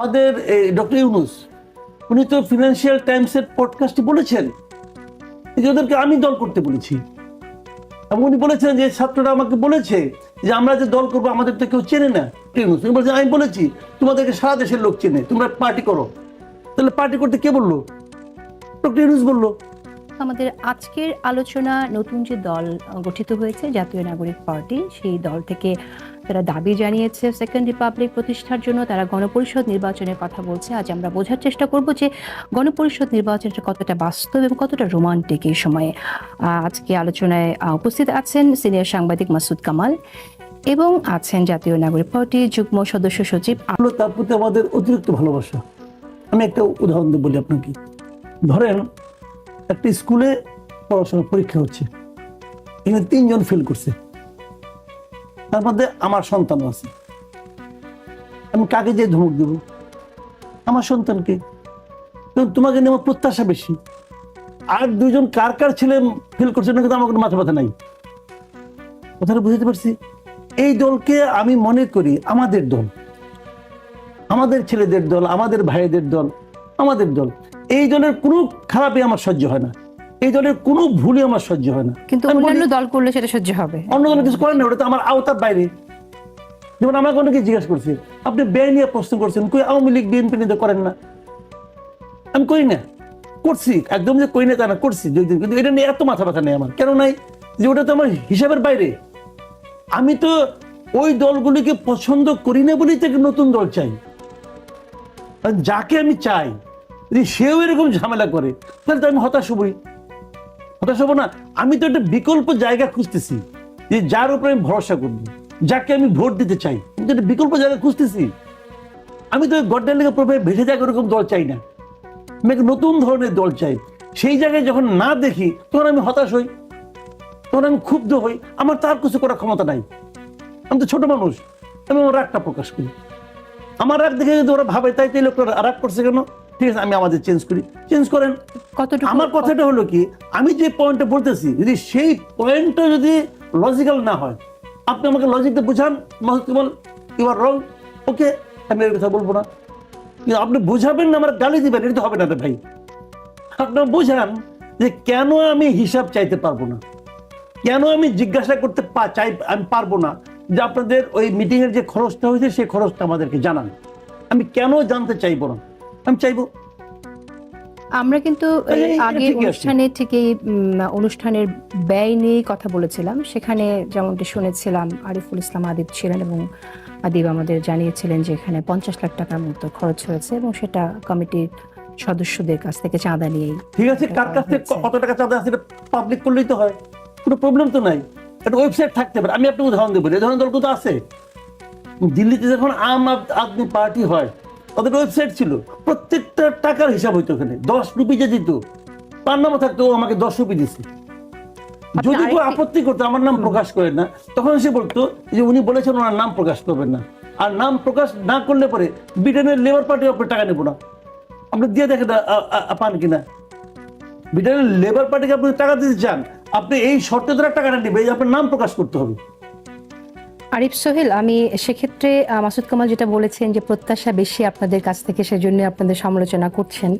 আমাদের ডক্টর ইউনূস উনি তো ফিনান্সিয়াল টাইমসের পডকাস্টে বলেছেন যে ওদেরকে আমি দল করতে বলেছি, এবং উনি বলেছেন যে ছাত্ররা আমাকে বলেছে যে আমরা যে দল করবো আমাদের তো কেউ চেনে না। ইউনূস উনি বলছেন আমি বলেছি তোমাদেরকে সারা দেশের লোক চেনে, তোমরা পার্টি করো। তাহলে পার্টি করতে কে বললো? ডক্টর ইউনূস বললো। আমাদের আজকের আলোচনা নতুন যে দল গঠিত হয়েছে জাতীয় নাগরিক পার্টি, সেই দল থেকে তারা দাবি জানিয়েছে সেকেন্ড রিপাবলিক প্রতিষ্ঠার জন্য। তারা গণপরিষদ নির্বাচনের কথা বলছে। আজ আমরা বোঝার চেষ্টা করব যে গণপরিষদ নির্বাচনটা কতটা বাস্তব এবং কতটা রোমান্টিক এই সময়ে। আজকে আলোচনায় উপস্থিত আছেন সিনিয়র সাংবাদিক মাসুদ কামাল এবং আছেন জাতীয় নাগরিক পার্টির যুগ্ম সদস্য সচিব। তার প্রতি আমাদের অতিরিক্ত ভালোবাসা। আমি একটা উদাহরণ দিয়ে বলি আপনাকে। ধরেন একটা স্কুলে পড়াশোনার পরীক্ষা হচ্ছে, এখানে 3 জন ফেল করছে, তার মধ্যে আমার সন্তানও আছে। আমি কাকে যে ধমক দেব? আমার সন্তানকে। তোমাকে নিয়ে আমার প্রত্যাশা বেশি। আর 2 জন কার কার ছেলে ফেল করছে না, কিন্তু আমার কোনো মাথা ব্যথা নাই। কথাটা বুঝতে পারছি? এই দলকে আমি মনে করি আমাদের দল, আমাদের ছেলেদের দল, আমাদের ভাইদের দল, আমাদের দল। এই দলের কোনো খারাপই আমার সহ্য হয় না, এই দলের কোনো ভুলই আমার সহ্য হয় না। কিন্তু অন্যান্য দল করলে সেটা সহ্য হবে, অন্য দল কিছু করেন না, ওটা তো আমার আওতার বাইরে। যেমন আমাকে অনেকে জিজ্ঞাসা করছে আপনি ব্যয় নিয়ে প্রশ্ন করছেন, কই আওয়ামী লীগ বিএনপি নিয়ে করেন না? আমি করি না, করছি, একদম যে করি না তা না, করছি, কিন্তু এটা নিয়ে এত মাথা ব্যথা নেই আমার। কেন নাই? যে ওটা তো আমার হিসাবের বাইরে। আমি তো ওই দলগুলিকে পছন্দ করি না বলেই তো একটা নতুন দল চাই। যাকে আমি চাই যদি সেও এরকম ঝামেলা করে, তাহলে তো আমি হতাশ হবই। হতাশ হবো না? আমি তো একটা বিকল্প জায়গা খুঁজতেছি, যে যার উপরে আমি ভরসা করবো, যাকে আমি ভোট দিতে চাই, কিন্তু একটা বিকল্প জায়গা খুঁজতেছি। আমি তো গড্ডার লেগে প্রভাবে ভেসে যাক ওরকম দল চাই না, আমি একটা নতুন ধরনের দল চাই। সেই জায়গায় যখন না দেখি তখন আমি হতাশ হই, তখন আমি ক্ষুব্ধ হই। আমার তার কিছু করার ক্ষমতা নাই। আমি তো ছোট মানুষ, আমি আমার রাগটা প্রকাশ করি। আমার রাগ দেখে যদি ওরা ভাবে তাই তাই লোকরা রাগ করছে কেন, ঠিক আছে আমি আমাদের চেঞ্জ করি, চেঞ্জ করেন। আমার কথাটা হলো কি, আমি যে পয়েন্টটা বলতেছি যদি সেই পয়েন্টটা যদি লজিক্যাল না হয়, আপনি আমাকে লজিকটা বুঝান, ইউ আর রং, ওকে, আমি এর কথা বলবো না। কিন্তু আপনি বুঝাবেন না আমার গালি দিবেন, এটা তো হবে না রে ভাই। আপনার বুঝান যে কেন আমি হিসাব চাইতে পারবো না, কেন আমি জিজ্ঞাসা করতে চাই, আমি পারবো না যে আপনাদের ওই মিটিং এর যে খরচটা হয়েছে সেই খরচটা আমাদেরকে জানান। আমি কেন জানতে চাইবো না? আমি চাইবো। আমরা কিন্তু আগে অনুষ্ঠানে থেকেই অনুষ্ঠানের ব্যয় নিয়ে কথা বলেছিলাম। সেখানে যেমনটি শুনেছিলাম আরিফুল ইসলাম আদিব ছিলেন এবং আদিব আমাদের জানিয়েছিলেন যে এখানে 50 লাখ টাকার মতো খরচ হয়েছে এবং সেটা কমিটির সদস্যদের কাছ থেকে চাঁদা নিয়েই। ঠিক আছে, কার কাছ থেকে কত টাকা চাঁদা আছে পাবলিক করলেই তো হয়, কোনো প্রবলেম তো নাই। একটা ওয়েবসাইট থাকতে পারে। আমি আপনাকে উদাহরণ দেবো, এই ধরনের দল তো আছে। দিল্লিতে যখন আম আদমি পার্টি হয়, ওদের ওয়েবসাইট ছিল, প্রত্যেকটা টাকার হিসাব হইতো। ওখানে 10 রুপি যে দিত, তার নামও থাকতো ও আমাকে 10 রুপি দিচ্ছে। যদি কেউ আপত্তি করতো আমার নাম প্রকাশ করেন না, তখন সে বলতো যে উনি বলেছেন ওনার নাম প্রকাশ করবেন না। আর নাম প্রকাশ না করলে পরে ব্রিটেনের লেবার পার্টি আপনার টাকা নেবো না। আপনি দিয়ে দেখেন পান কিনা। ব্রিটেনের লেবার পার্টিকে আপনি টাকা দিতে চান, আপনি এই শর্তে দ্বারা টাকাটা নেবে, আপনার নাম প্রকাশ করতে হবে। আরিফ সোহেল, আমি সেক্ষেত্রে মাসুদ কামাল যেটা বলেছেন যে প্রত্যাশা বেশি আপনাদের কাছ থেকে, সেজন্য আপনাদের সমালোচনা করছেন।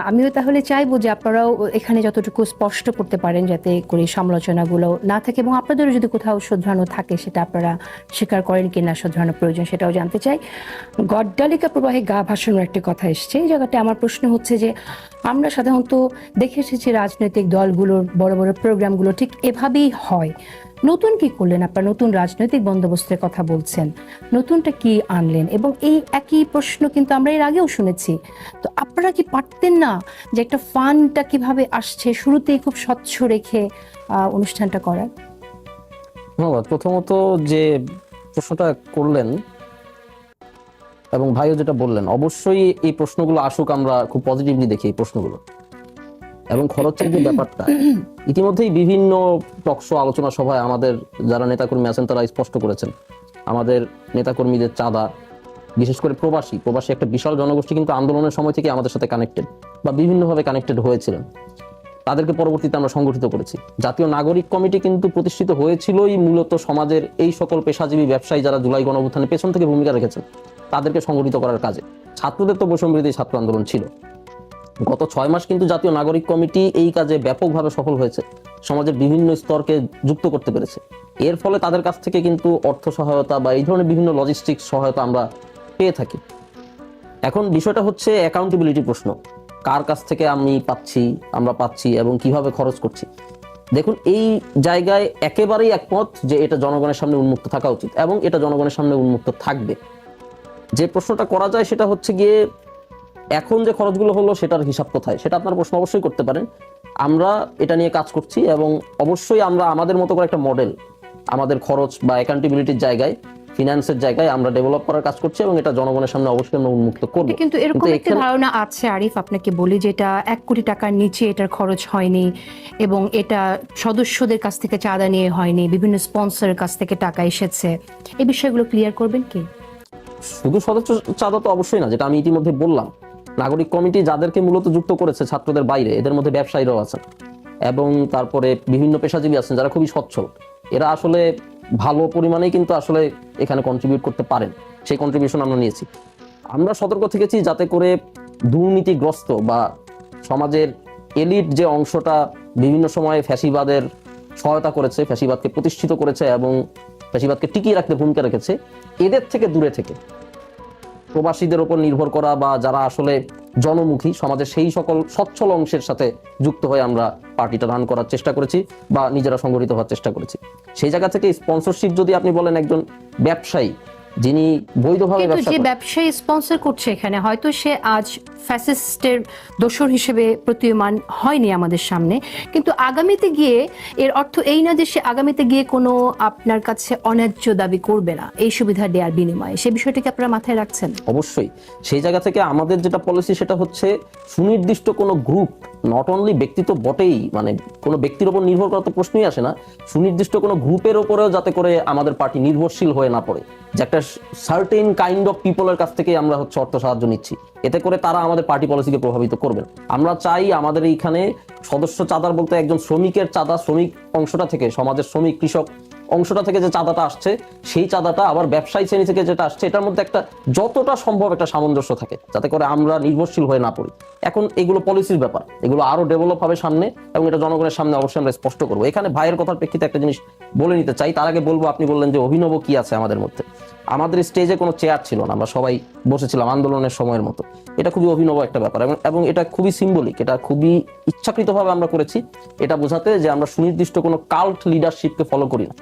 আমিও তাহলে চাইবো যে আপনারাও এখানে যতটুকু স্পষ্ট করতে পারেন যাতে করে সমালোচনাগুলো না থাকে, এবং আপনাদেরও যদি কোথাও শুধরানো থাকে সেটা আপনারা স্বীকার করেন কিনা, শুধরানোর প্রয়োজন সেটাও জানতে চাই। গড্ডালিকা প্রবাহে গা ভাসানোর একটি কথা এসছে। এই জায়গাতে আমার প্রশ্ন হচ্ছে যে আমরা সাধারণত দেখে এসেছি রাজনৈতিক দলগুলোর বড় বড় প্রোগ্রামগুলো ঠিক এভাবেই হয়। নতুন কি করলেন আপনারা? নতুন রাজনৈতিক বন্দোবস্তের কথা বলছেন, নতুনটা কি আনলেন? এবং এই একই প্রশ্ন কিন্তু আমরা এর আগেও শুনেছি। তো আপনারা কি পারতেন না যে একটা ফান্ডটা কিভাবে আসছে শুরুতেই খুব স্বচ্ছ রেখে অনুষ্ঠানটা করার? ধন্যবাদ। প্রথমত যে প্রশ্নটা করলেন এবং ভাইও যেটা বললেন, অবশ্যই এই প্রশ্নগুলো আসুক, আমরা খুব পজিটিভলি দেখি এই প্রশ্নগুলো। এবং খরচের যে ব্যাপারটা, ইতিমধ্যেই বিভিন্ন টকশো আলোচনা সভায় আমাদের যারা নেতাকর্মী আছেন তারা স্পষ্ট করেছেন আমাদের নেতাকর্মীদের চাঁদা, বিশেষ করে প্রবাসী একটা বিশাল জনগোষ্ঠী কিন্তু আন্দোলনের সময় থেকে আমাদের সাথে কানেক্টেড বা বিভিন্নভাবে কানেক্টেড হয়েছিলেন। তাদেরকে পরবর্তীতে আমরা সংগঠিত করেছি। জাতীয় নাগরিক কমিটি কিন্তু প্রতিষ্ঠিত হয়েছিলই মূলত সমাজের এই সকল পেশাজীবী ব্যবসায়ী যারা জুলাই গণঅভ্যুত্থানের পেছন থেকে ভূমিকা রেখেছেন তাদেরকে সংগঠিত করার কাজে। ছাত্রদের তো বৈষম্য বিরোধী ছাত্র আন্দোলন ছিল, গত 6 মাস কিন্তু জাতীয় নাগরিক কমিটি এই কাজে ব্যাপকভাবে সফল হয়েছে, সমাজের বিভিন্ন স্তরকে যুক্ত করতে পেরেছে। এর ফলে তাদের কাছ থেকে কিন্তু অর্থ সহায়তা বা এই ধরনের বিভিন্ন লজিস্টিক্স সহায়তা আমরা পেয়ে থাকি। এখন বিষয়টা হচ্ছে অ্যাকাউন্টেবিলিটি প্রশ্ন, কার কাছ থেকে আমরা পাচ্ছি এবং কিভাবে খরচ করছি। দেখুন, এই জায়গায় একেবারেই একমত যে এটা জনগণের সামনে উন্মুক্ত থাকা উচিত এবং এটা জনগণের সামনে উন্মুক্ত থাকবে। যে প্রশ্নটা করা যায় সেটা হচ্ছে গিয়ে, এখন যে খরচগুলো হলো সেটার হিসাব কোথায়, সেটা আপনার প্রশ্ন অবশ্যই করতে পারেন। আমরা এটা নিয়ে কাজ করছি এবং অবশ্যই আমরা আমাদের মতো করে একটা মডেল আমাদের খরচ বা অ্যাকাউন্টেবিলিটির জায়গায়, ফিনান্সের জায়গায় আমরা ডেভেলপ করার কাজ করছি এবং এটা জনগণের সামনে অবশ্যই আমরা উন্মুক্ত করব। কিন্তু এরকম একটা ধারণা আছে আরিফ, আপনাকে বলি, যে এটা 1 কোটি টাকার নিচে এটার খরচ হয়নি এবং এটা সদস্যদের কাছ থেকে চাঁদা নিয়ে হয়নি, বিভিন্ন স্পন্সরের কাছ থেকে টাকা এসেছে। এই বিষয়গুলো ক্লিয়ার করবেন কি? শুধু সদস্য চাঁদা তো অবশ্যই না, যেটা আমি ইতিমধ্যে বললাম। নাগরিক কমিটি যাদেরকে মূলত যুক্ত করেছে ছাত্রদের বাইরে, এদের মধ্যে ব্যবসায়ীরাও আছেন এবং তারপরে বিভিন্ন পেশাজীবী আছেন যারা খুবই সচ্ছল। এরা আসলে ভালো পরিমাণেই কিন্তু আসলে এখানে কন্ট্রিবিউট করতে পারেন, সেই কন্ট্রিবিউশন আমরা নিয়েছি। আমরা সতর্ক থেকেছি যাতে করে দুর্নীতিগ্রস্ত বা সমাজের এলিট যে অংশটা বিভিন্ন সময়ে ফ্যাসিবাদের সহায়তা করেছে, ফ্যাসিবাদকে প্রতিষ্ঠিত করেছে এবং ফ্যাসিবাদকে টিকিয়ে রাখতে ভূমিকা রেখেছে, এদের থেকে দূরে থেকে প্রবাসীদের উপর নির্ভর করা বা যারা আসলে জনমুখী সমাজের সেই সকল সচ্ছল অংশের সাথে যুক্ত হয়ে আমরা পার্টিটা রান করার চেষ্টা করেছি বা নিজেরা সংগঠিত হওয়ার চেষ্টা করেছি। সেই জায়গা থেকে স্পন্সরশিপ যদি আপনি বলেন, একজন ব্যবসায়ী যিনি বৈধভাবে ব্যবসা যে ব্যবসায়ী স্পন্সর করছে এখানে, হয়তো সে আজ ফ্যাসিস্টের দোসর হিসেবে প্রতীয়মান হয়নি আমাদের সামনে, কিন্তু আগামীতে গিয়ে এর অর্থ এই না যে সে আগামীতে গিয়ে কোনো আপনার কাছে অন্যায্য দাবি করবে না এই সুবিধা দেওয়ার বিনিময়ে। সে বিষয়টাকে আপনারা মাথায় রাখছেন? অবশ্যই। সেই জায়গা থেকে আমাদের যেটা পলিসি সেটা হচ্ছে সুনির্দিষ্ট কোনো গ্রুপ, নট অনলি ব্যক্তি তো বটেই, মানে কোনো ব্যক্তির উপর নির্ভর করা তো প্রশ্নই আসে না, সুনির্দিষ্ট কোনো গ্রুপের উপরেও যাতে করে আমাদের পার্টি নির্ভরশীল হয়ে না পড়ে, যে একটা সার্টেন কাইন্ড অফ পিপলের কাছ থেকে আমরা অর্থ সাহায্য নিচ্ছি, এতে করে তারা আমাদের পার্টি পলিসিকে প্রভাবিত করবেন। আমরা চাই আমাদের এইখানে সদস্য চাঁদার বলতে একজন শ্রমিকের চাঁদা, শ্রমিক অংশটা থেকে, সমাজের শ্রমিক কৃষক অংশটা থেকে যে চাঁদাটা আসছে, সেই চাঁদাটা আবার ব্যবসায়ী শ্রেণী থেকে যেটা আসছে, এটার মধ্যে একটা যতটা সম্ভব একটা সামঞ্জস্য থাকে, যাতে করে আমরা নির্ভরশীল হয়ে না পড়ি। এখন এগুলো পলিসির ব্যাপার, এগুলো আরো ডেভেলপ হবে সামনে এবং এটা জনগণের সামনে অবশ্যই আমরা স্পষ্ট করবো। এখানে ভাইয়ের কথার প্রেক্ষিতে একটা জিনিস বলে নিতে চাই, তার আগে বলবো, আপনি বললেন যে অভিনব কি আছে আমাদের মধ্যে। আমাদের স্টেজে কোনো চেয়ার ছিল না, আমরা সবাই বসেছিলাম আন্দোলনের সময়ের মতো। এটা খুবই অভিনব একটা ব্যাপার এবং এটা খুবই সিম্বলিক, এটা খুবই ইচ্ছাকৃতভাবে আমরা করেছি, এটা বোঝাতে যে আমরা সুনির্দিষ্ট কোনো কাল্ট লিডারশিপকে ফলো করি না,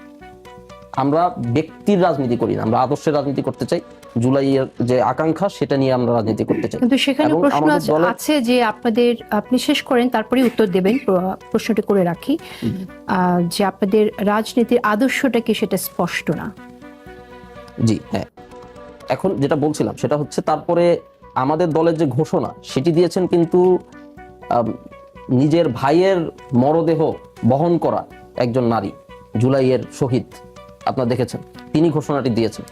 আমরা ব্যক্তির রাজনীতি করি না, আমরা আদর্শের রাজনীতি করতে চাই। জুলাইয়ের যে আকাঙ্ক্ষা সেটা নিয়ে আমরা রাজনীতি করতে চাই। কিন্তু সেখানে প্রশ্ন আছে যে আপনাদের, আপনি শেষ করেন তারপরে উত্তর দেবেন, প্রশ্নটি করে রাখি, যে আপনাদের রাজনীতির আদর্শটা কি সেটা স্পষ্ট না। জি হ্যাঁ, এখন যেটা বলছিলাম সেটা হচ্ছে, তারপরে আমাদের দলের যে ঘোষণা সেটি দিয়েছেন কিন্তু নিজের ভাইয়ের মরদেহ বহন করা একজন নারী, জুলাইয়ের শহীদ, আপনারা দেখেছেন, তিনি ঘোষণাটি দিয়েছেন।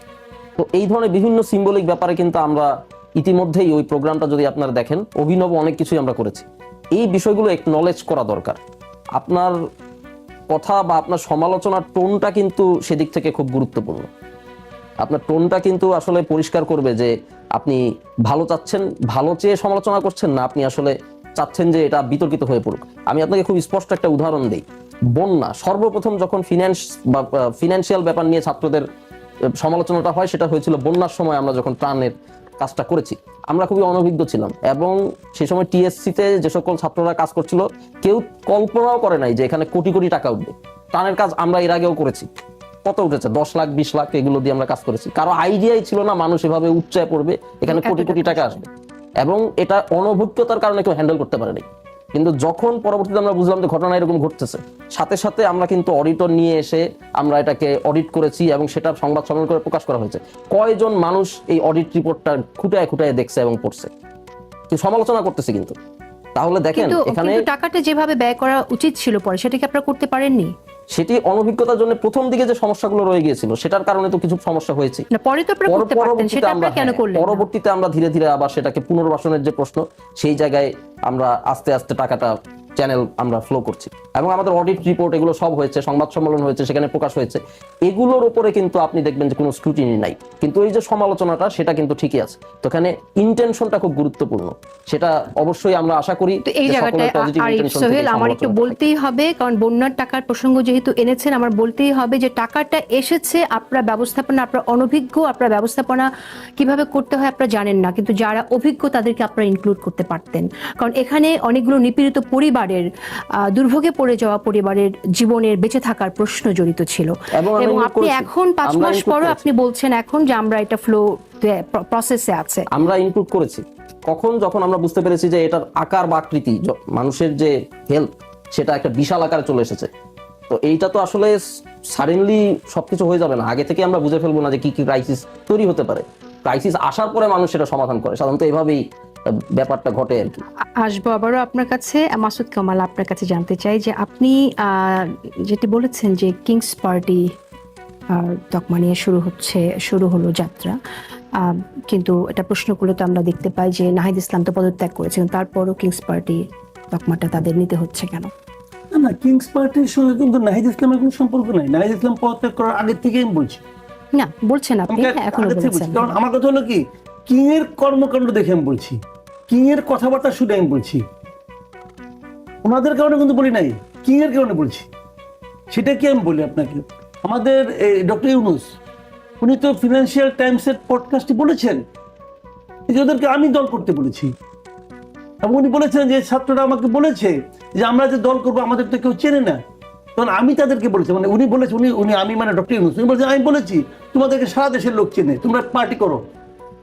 তো এই ধরনের বিভিন্ন সিম্বলিক ব্যাপারে কিন্তু আমরা ইতিমধ্যেই ওই প্রোগ্রামটা যদি আপনারা দেখেন, অভিনব অনেক কিছুই আমরা করেছি। এই বিষয়গুলো একনলেজ করা দরকার। আপনার কথা বা আপনার সমালোচনার টোনটা কিন্তু সেদিক থেকে খুব গুরুত্বপূর্ণ। আপনার টোনটা কিন্তু আসলে পরিষ্কার করবে যে আপনি ভালো চাচ্ছেন, ভালো চেয়ে সমালোচনা করছেন না, আপনি আসলে চাচ্ছেন যে এটা বিতর্কিত হয়ে পড়ুক। আমি আপনাকে খুব স্পষ্ট একটা উদাহরণ দিই। বন্যা সর্বপ্রথম যখন ফিনান্সিয়াল ব্যাপার নিয়ে ছাত্রদের সমালোচনাটা হয়, সেটা হয়েছিল বন্যার সময়। আমরা যখন ত্রাণের কাজটা করেছি, আমরা খুবই অনভিজ্ঞ ছিলাম এবং সেই সময় টিএসসিতে যে সকল ছাত্ররা কাজ করছিল, কেউ কল্পনাও করে নাই যে এখানে কোটি কোটি টাকা উঠবে। ত্রাণের কাজ আমরা এর আগেও করেছি, কত উঠেছে, 10 লাখ 20 লাখ, এগুলো দিয়ে আমরা কাজ করেছি। কারো আইডিয়াই ছিল না মানুষ এভাবে উচ্চায় পড়বে, এখানে কোটি কোটি টাকা আসবে, এবং এটা অনভিজ্ঞতার কারণে কেউ হ্যান্ডেল করতে পারেনি। কিন্তু যখন পরবর্তীতে আমরা বুঝলাম যে ঘটনা এরকম ঘটতেছে, সাথে সাথে আমরা কিন্তু অডিটর নিয়ে এসে আমরা এটাকে অডিট করেছি এবং সেটা সংবাদ সম্মেলন করে প্রকাশ করা হয়েছে। কয়জন মানুষ এই অডিট রিপোর্টটা খুঁটায় খুঁটায় দেখছে এবং পড়ছে, কি সমালোচনা করতেছে কিন্তু। তাহলে দেখেন এখানে টাকাটা যেভাবে ব্যয় করা উচিত ছিল পরে সেটাকে আপনারা করতে পারেননি। সেটি অনভিজ্ঞতার জন্য প্রথম দিকে যে সমস্যাগুলো রয়ে গিয়েছিল সেটার কারণে তো কিছু সমস্যা হয়েছে। পরবর্তীতে আমরা ধীরে ধীরে আবার সেটাকে পুনর্বাসনের যে প্রশ্ন, সেই জায়গায় আমরা আস্তে আস্তে টাকাটা চ্যানেল আমরা ফ্লো করছি, এবং আমাদের অডিট রিপোর্ট এগুলো সব হয়েছে, সংবাদ সম্মেলন হয়েছে, সেখানে প্রকাশ হয়েছে। এগুলোর উপরে কিন্তু আপনি দেখবেন যে কোনো স্ক্রুটিনি নাই, কিন্তু এই যে সমালোচনাটা সেটা কিন্তু ঠিকই আছে। তো এখানে ইন্টেনশনটা খুব গুরুত্বপূর্ণ, সেটা অবশ্যই আমরা আশা করি। তো এই জায়গাটায় আরিফ সোহেল আমার একটু বলতেই হবে, কারণ বন্যার টাকার প্রসঙ্গ যেহেতু এনেছেন, আমার বলতেই হবে যে টাকাটা এসেছে, আপনারা ব্যবস্থাপনা, আপনারা অনভিজ্ঞ, আপনারা ব্যবস্থাপনা কিভাবে করতে হয় আপনারা জানেন না, কিন্তু যারা অভিজ্ঞ তাদেরকে আপনারা ইনক্লুড করতে পারতেন। কারণ এখানে অনেকগুলো নিপীড়িত পরিবারের, দুর্ভোগে পড়ে যাওয়া পরিবারের জীবনের বেঁচে থাকার প্রশ্ন জড়িত ছিল, এবং আপনি এখন 5 মাস পরও আপনি বলছেন এখন যে আমরা এটা ফ্লো প্রসেসে আছে। আমরা ইনক্লুড করেছি কখন, যখন আমরা বুঝতে পেরেছি যে এটার আকার বা আকৃতি, মানুষের যে হেলথ, সেটা একটা বিশাল আকারে চলে এসেছে। তো এইটা তো আসলে সাডেনলি সবকিছু হয়ে যাবে না, আগে থেকে আমরা বুঝে ফেলবো না যে কি কি ক্রাইসিস তৈরি হতে পারে। ক্রাইসিস আসার পরে মানুষ সেটা সমাধান করে, সাধারণত এভাবেই ব্যাপারটা ঘটে আর কি। আসবো আবারও আপনার কাছে। মাসুদ কামাল, আপনার কাছে জানতে চাই যে আপনি যেটি বলেছেন যে কিংস পার্টি তকমা নিয়ে শুরু হলো যাত্রা, কিন্তু এটা প্রশ্নগুলোতে আমরা দেখতে পাই যে নাহিদ ইসলাম তো পদত্যাগ করেছেন, তারপরও কিংস পার্টি তকমাটা তাদের নিতে হচ্ছে কেন? না, কিংস পার্টির সঙ্গে কিন্তু নাহিদ ইসলামের কোনো সম্পর্ক নাই। নাহিদ ইসলাম পদত্যাগ করার আগের থেকেই আমি বলছি। না বলছেন আপনি, এখনো বলছেন। কারণ আমার কথা হলো কি, কিং এর কর্মকাণ্ড দেখে আমি বলছি, কিং এর কথাবার্তা শুনে আমি বলছি, ওনাদের কারণে কিন্তু বলি নাই, কিং এর কারণে বলছি। সেটা কি আমি বলি আপনাকে, আমাদের ডক্টর ইউনূস উনি তো ফিনান্সিয়াল টাইমসের পডকাস্টে বলেছেন যে ওদেরকে আমি দল করতে বলেছি, এবং উনি বলেছেন যে ছাত্ররা আমাকে বলেছে যে আমরা যে দল করবো আমাদের তো কেউ চেনে না, তখন আমি তাদেরকে বলেছি, মানে উনি বলেছে, উনি আমি মানে ডক্টর ইউনূস, উনি বলেছেন আমি বলেছি তোমাদেরকে সারা দেশের লোক চেনে, তোমরা পার্টি করো।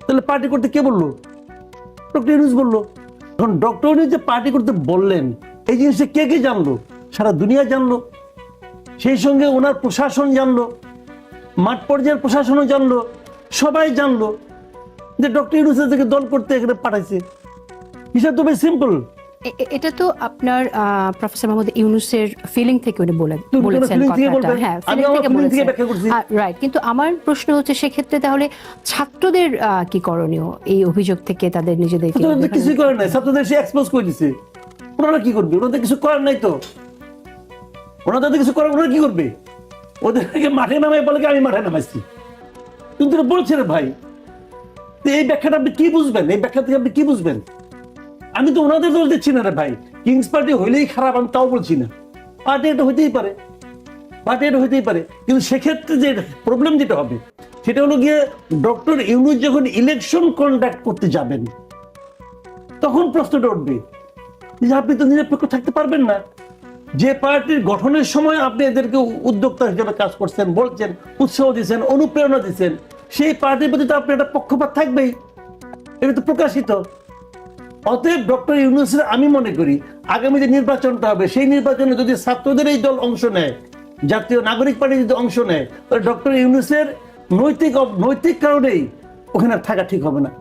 তাহলে পার্টি করতে কে বললো? ডক্টর ইউনূস বললো। এখন ডক্টর ইউনূস যে পার্টি করতে বললেন, এই জিনিসটা কে কে জানলো? সারা দুনিয়া জানলো, সেই সঙ্গে ওনার প্রশাসন জানলো, মাঠ পর্যায়ের প্রশাসনও জানলো, সবাই জানলো যে ডক্টর ইউনূস থেকে দল করতে এখানে পাঠাইছে। হিসাব তো বেশ সিম্পল। এটা তো আপনার প্রফেসর মোহাম্মদ ইউনূসের ফিলিং থেকে উনি বলেছেন কথাটা, হ্যাঁ ফিলিং থেকে বলেছেন, রাইট। কিন্তু আমার প্রশ্ন হচ্ছে সেক্ষেত্রে তাহলে ছাত্রদের কি করণীয় এই অভিযোগ থেকে তাদের নিজেদেরকে? কিছুই করার নাই, ছাত্রদের সে এক্সপোজ করে দিছে, ওনারা কি করবে? ওনাদের কিছু করার নাই তো, ওনাদের কিছু করার, ওনারা কি করবে? ওদেরকে মাঠে নামাই বলে আমি মাঠে নামাইছি, কিন্তু বলছে রে ভাই, এই ব্যাখ্যাটা আপনি কি বুঝবেন? এই ব্যাখ্যা থেকে আপনি কি বুঝবেন? আমি তো ওনাদের দোষ দিচ্ছি না রে ভাই, কিংস পার্টি হইলেই খারাপ আমি তাও বলছি না, পার্টি এটা হইতেই পারে, পার্টি এটা হইতেই পারে, কিন্তু সেক্ষেত্রে যে প্রবলেম যেটা হবে সেটা হলো গিয়ে ডক্টর ইউনূস যখন ইলেকশন কন্ডাক্ট করতে যাবেন তখন প্রশ্নটা উঠবে যে আপনি তো নিরপেক্ষ থাকতে পারবেন না। যে পার্টির গঠনের সময় আপনি এদেরকে উদ্যোক্তা হিসেবে কাজ করছেন, বলছেন, উৎসাহ দিচ্ছেন, অনুপ্রেরণা দিচ্ছেন, সেই পার্টির প্রতি তো আপনার একটা পক্ষপাত থাকবেই, এটা তো প্রকাশিত। অতএব ডক্টর ইউনূসের আমি মনে করি আগামী যে নির্বাচনটা হবে সেই নির্বাচনে যদি ছাত্রদের এই দল অংশ নেয়, জাতীয় নাগরিক পার্টি যদি অংশ নেয়, তাহলে ডক্টর ইউনূসের নৈতিক কারণেই ওখানে থাকা ঠিক হবে না।